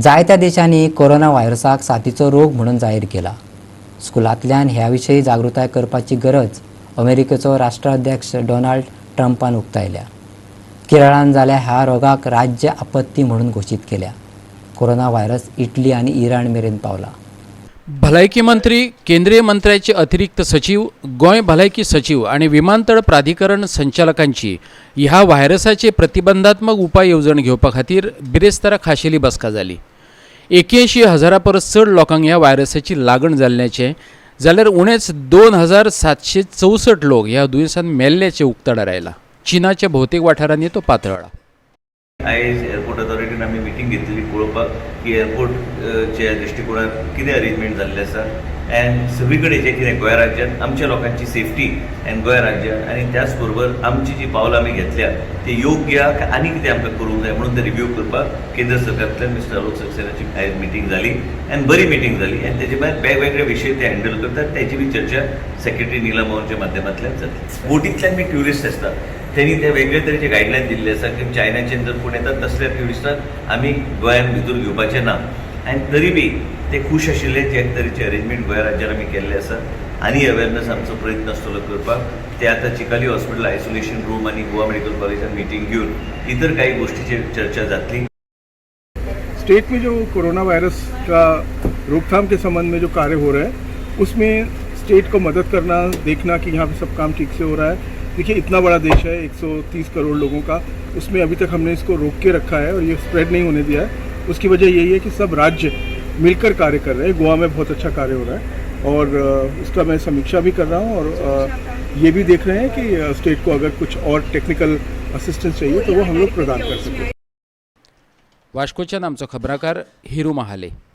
जायत्या देशांनी कोरोना व्हायरसाक साथीचो रोग म्हणून जाहीर केला। स्कुलांतल्यान ह्या विशयी जागृताय करपाची गरज अमेरिकेचो राष्ट्राध्यक्ष डोनाल्ड ट्रम्पान उक्तायल्या। केरळान जाल्या ह्या रोगाक राज्य आपत्ती म्हणून घोषित केल्या। कोरोना व्हायरस इटली आणि इराण मेरेन पावला। भलायकी मंत्री, केंद्रीय मंत्र्याचे अतिरिक्त सचिव, गोय भलायकी सचिव आणि विमानतळ प्राधिकरण संचालकांची ह्या व्हायरसाचे प्रतिबंधात्मक उपाय येवजण घेवपा खातीर बिरेस्तारा खाशेली बसका जाली। 81,000 परस चड लोकांक ह्या व्हायरसाची लागण जाल्ल्याचे जाल्यार उणेच 2,764 लोक ह्या दुयेंसान मेल्ल्याचे उक्ताडार आयला। चीनाच्या भौतिक वाठारांनी तो पातळ्ळा। आयज एअरपोर्ट अथॉरिटीन आमी मिटींग घेतलेली पळोवपाक की एअरपोर्टच्या दृश्टिकोनात कितें अरेंजमेंट जाल्ले आसा एंड सगळी कडेन जें कितें गोंय राज्यांत आमच्या लोकांची सेफ्टी एंड गोंय राज्यांत आनी त्याच बरोबर आमची जी पावलां आमी घेतल्या ती योग्य आनी कितें आमकां करूंक जाय म्हणून ते रिव्यू करपाक केंद्र सरकारांतल्यान मिस्टर आलोक सक्सेनाची आयज मिटींग जाली एंड बरी मिटींग जाली एंड तेजे भायर वेगवेगळे विशय ते हँडल करतात त्याची बी चर्चा सेक्रेटरी नीला मोहनच्या माध्यमांतल्यान जातली। बोटींतल्यान बी ट्युरिस्ट आसता त्यांनी ते वेगळे तरेचे गायडलायन दिल्ले आसा की चायनाच्यान जर कोण येतात तसल्या ट्युरिस्टांक आमी गोंयांत भितर घेवपाचें ना आनी तरी बी ते खूश आशिल्ले जे तरेचे अरेंजमेंट गोंय राज्यान आमी केल्ले आसा आनी अवेरनस आमचो प्रयत्न आसतलो करपाक। ते आतां चिकाली हॉस्पिटल आयसोलेशन रूम आनी गोवा मेडिकल कॉलेजान मिटींग घेवन इतर काही गोष्टीचेर चर्चा जातली। स्टेट में जो कोरोना वायरस का रोकथाम के संबंध में जो कार्य हो रहा है उसमें स्टेट को मदद करना, देखना कि यहाँ पे सब काम ठीक से हो रहा है। देखिए इतना बड़ा देश है 130 करोड़ लोगों का, उसमें अभी तक हमने इसको रोक के रखा है और ये स्प्रेड नहीं होने दिया है। उसकी वजह यही है कि सब राज्य मिलकर कार्य कर रहे हैं। गोवा में बहुत अच्छा कार्य हो रहा है और उसका मैं समीक्षा भी कर रहा हूँ और ये भी देख रहे हैं कि स्टेट को अगर कुछ और टेक्निकल असिस्टेंस चाहिए तो वो हम लोग प्रदान कर सकें। वास्कोच्यान आमचो खबराकार हिरू महाले।